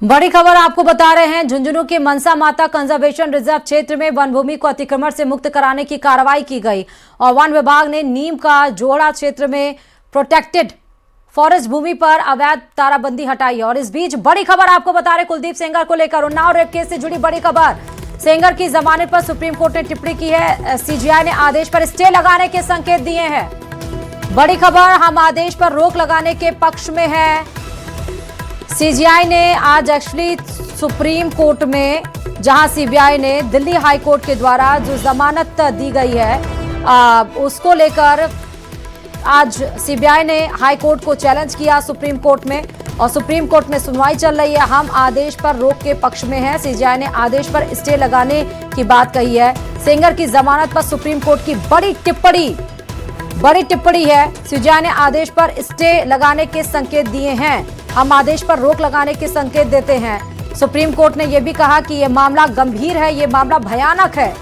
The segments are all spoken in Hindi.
बड़ी खबर आपको बता रहे हैं। झुंझुनू के मनसा माता कंजर्वेशन रिजर्व क्षेत्र में वन भूमि को अतिक्रमण से मुक्त कराने की कार्रवाई की गई और वन विभाग ने नीम का जोड़ा क्षेत्र में प्रोटेक्टेड फॉरेस्ट भूमि पर अवैध ताराबंदी हटाई। और इस बीच बड़ी खबर आपको बता रहे कुलदीप सेंगर को लेकर उन्नाव रेप केस से जुड़ी बड़ी खबर। सेंगर की जमानत पर सुप्रीम कोर्ट ने टिप्पणी की है। सीजीआई ने आदेश पर स्टे लगाने के संकेत दिए हैं। बड़ी खबर, हम आदेश पर रोक लगाने के पक्ष में है। सीजीआई ने आज एक्चुअली सुप्रीम कोर्ट में, जहां सीबीआई ने दिल्ली हाई कोर्ट के द्वारा जो जमानत दी गई है उसको लेकर आज सीबीआई ने हाई कोर्ट को चैलेंज किया सुप्रीम कोर्ट में और सुप्रीम कोर्ट में सुनवाई चल रही है। हम आदेश पर रोक के पक्ष में है। सीजीआई ने आदेश पर स्टे लगाने की बात कही है। सेंगर की जमानत पर सुप्रीम कोर्ट की बड़ी टिप्पणी है। सीजीआई ने आदेश पर स्टे लगाने के संकेत दिए हैं। हम आदेश पर रोक लगाने के संकेत देते हैं। सुप्रीम कोर्ट ने यह भी कहा कि यह मामला गंभीर है, यह मामला भयानक है।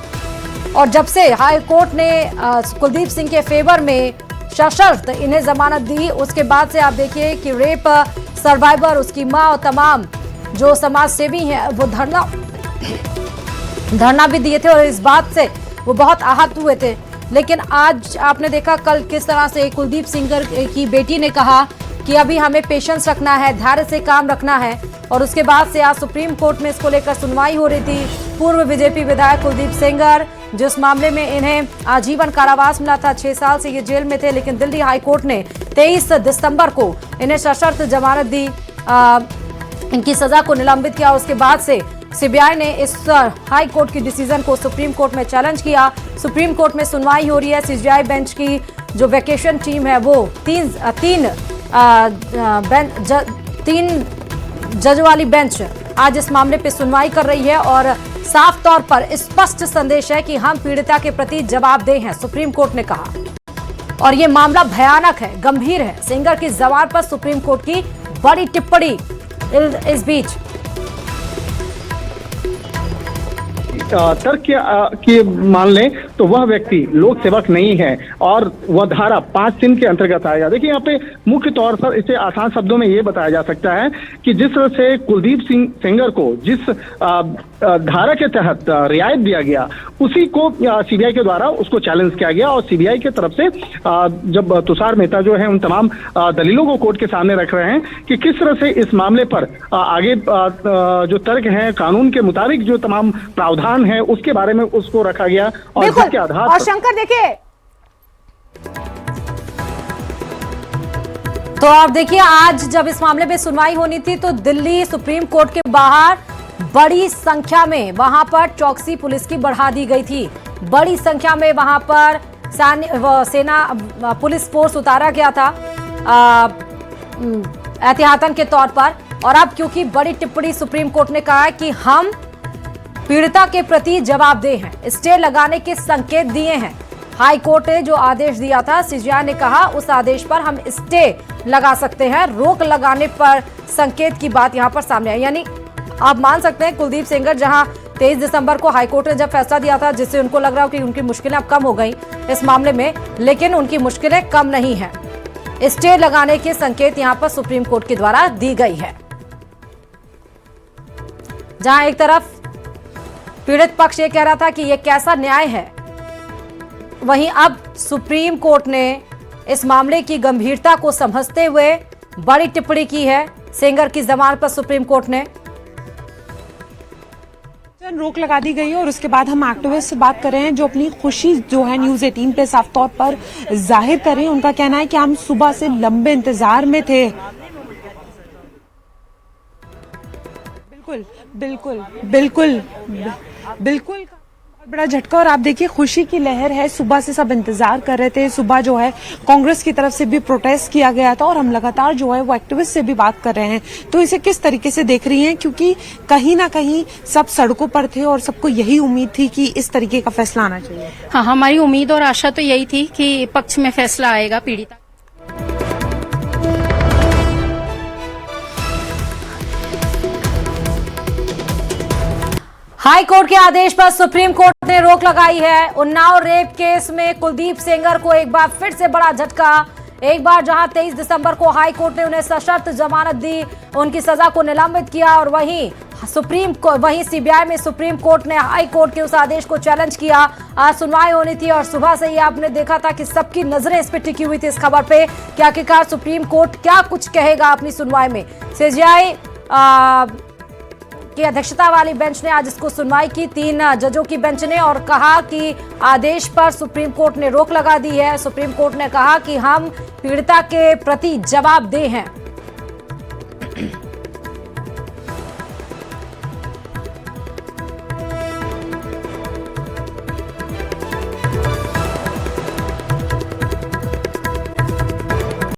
और जब से हाई कोर्ट ने कुलदीप सिंह के फेवर में सशर्त इन्हें जमानत दी, उसके बाद से आप देखिए कि रेप सर्वाइवर, उसकी मां और तमाम जो समाज सेवी हैं वो धरना भी दिए थे और इस बात से वो बहुत आहत हुए थे। लेकिन आज आपने देखा कल किस तरह से कुलदीप सेंगर की बेटी ने कहा कि अभी हमें पेशेंस रखना है, धैर्य से काम रखना है। और उसके बाद से आज सुप्रीम कोर्ट में इसको लेकर सुनवाई हो रही थी। पूर्व बीजेपी विधायक कुलदीप सेंगर, जिस मामले में इन्हें आजीवन कारावास मिला था, 6 साल से ये जेल में थे, लेकिन दिल्ली हाई कोर्ट ने 23 दिसंबर को इन्हें सशर्त जमानत दी, इनकी सजा को निलंबित किया। उसके बाद से सीबीआई ने इस हाई कोर्ट की डिसीजन को सुप्रीम कोर्ट में चैलेंज किया। सुप्रीम कोर्ट में सुनवाई हो रही है। सीजीआई बेंच की जो वेकेशन टीम है वो तीन जज वाली बेंच आज इस मामले पे सुनवाई कर रही है और साफ तौर पर स्पष्ट संदेश है कि हम पीड़िता के प्रति जवाबदेह हैं, सुप्रीम कोर्ट ने कहा। और ये मामला भयानक है, गंभीर है। सेंगर की जमानत पर सुप्रीम कोर्ट की बड़ी टिप्पणी। इस बीच तर्क की मान लें तो वह व्यक्ति लोक सेवक नहीं है और वह धारा 5(3) के अंतर्गत आएगा। देखिए, यहाँ पे मुख्य तौर पर इसे आसान शब्दों में ये बताया जा सकता है कि जिस तरह से कुलदीप सिंह सेंगर को जिस धारा के तहत रियायत दिया गया, उसी को सीबीआई के द्वारा उसको चैलेंज किया गया। और सीबीआई के तरफ से जब तुषार मेहता जो है उन तमाम दलीलों को कोर्ट के सामने रख रहे हैं कि किस तरह से इस मामले पर आगे जो तर्क हैं, कानून के मुताबिक जो तमाम प्रावधान है, उसके बारे में उसको रखा गया। और जिसके आधार और शंकर देखिए, तो आप देखिए आज जब इस मामले में सुनवाई होनी थी तो दिल्ली सुप्रीम कोर्ट के बाहर बड़ी संख्या में वहां पर चौकसी पुलिस की बढ़ा दी गई थी। बड़ी संख्या में वहां पर सेना पुलिस फोर्स उतारा गया था एहतियातन के तौर पर। और अब क्योंकि बड़ी टिप्पणी सुप्रीम कोर्ट ने कहा है कि हम पीड़िता के प्रति जवाबदेह हैं, स्टे लगाने के संकेत दिए हैं। हाई कोर्ट ने जो आदेश दिया था, सीजीआई ने कहा उस आदेश पर हम स्टे लगा सकते हैं। रोक लगाने पर संकेत की बात यहां पर सामने आई। यानी आप मान सकते हैं कुलदीप सेंगर, जहां 23 दिसंबर को हाई कोर्ट ने जब फैसला दिया था, जिससे उनको लग रहा हो कि उनकी मुश्किलें अब कम हो गई इस मामले में, लेकिन उनकी मुश्किलें कम नहीं है। स्टे लगाने के संकेत यहां पर सुप्रीम कोर्ट के द्वारा दी गई है। जहां एक तरफ पीड़ित पक्ष ये कह रहा था कि ये कैसा न्याय है, वहीं अब सुप्रीम कोर्ट ने इस मामले की गंभीरता को समझते हुए बड़ी टिप्पणी की है। सेंगर की जमानत पर सुप्रीम कोर्ट ने रोक लगा दी गई है। और उसके बाद हम एक्टिविस्ट से बात कर रहे हैं जो अपनी खुशी जो है न्यूज 18 पे साफ तौर पर जाहिर कर रहे हैं। उनका कहना है कि हम सुबह से लंबे इंतजार में थे। बिल्कुल बड़ा झटका। और आप देखिए खुशी की लहर है, सुबह से सब इंतजार कर रहे थे। सुबह जो है कांग्रेस की तरफ से भी प्रोटेस्ट किया गया था और हम लगातार जो है वो एक्टिविस्ट से भी बात कर रहे हैं। तो इसे किस तरीके से देख रही हैं, क्योंकि कहीं ना कहीं सब सड़कों पर थे और सबको यही उम्मीद थी कि इस तरीके का फैसला आना चाहिए। हाँ, हमारी उम्मीद और आशा तो यही थी कि पक्ष में फैसला आएगा पीड़िता। हाई कोर्ट के आदेश पर सुप्रीम कोर्ट ने रोक लगाई है। उन्नाव रेप केस में कुलदीप सेंगर को एक बार फिर से बड़ा झटका। एक बार जहां 23 दिसंबर को हाई कोर्ट ने उन्हें सशर्त जमानत दी, उनकी सजा को निलंबित किया और वहीं सीबीआई में सुप्रीम कोर्ट ने हाई कोर्ट के उस आदेश को चैलेंज किया। आज सुनवाई होनी थी और सुबह से ही आपने देखा था कि सबकी नजरें इस पे टिकी हुई थी इस खबर पे कि आखिरकार सुप्रीम कोर्ट क्या कुछ कहेगा अपनी सुनवाई में। सीबीआई की अध्यक्षता वाली बेंच ने आज इसको सुनवाई की, 3 जजों की बेंच ने, और कहा कि आदेश पर सुप्रीम कोर्ट ने रोक लगा दी है। सुप्रीम कोर्ट ने कहा कि हम पीड़िता के प्रति जवाबदेह हैं।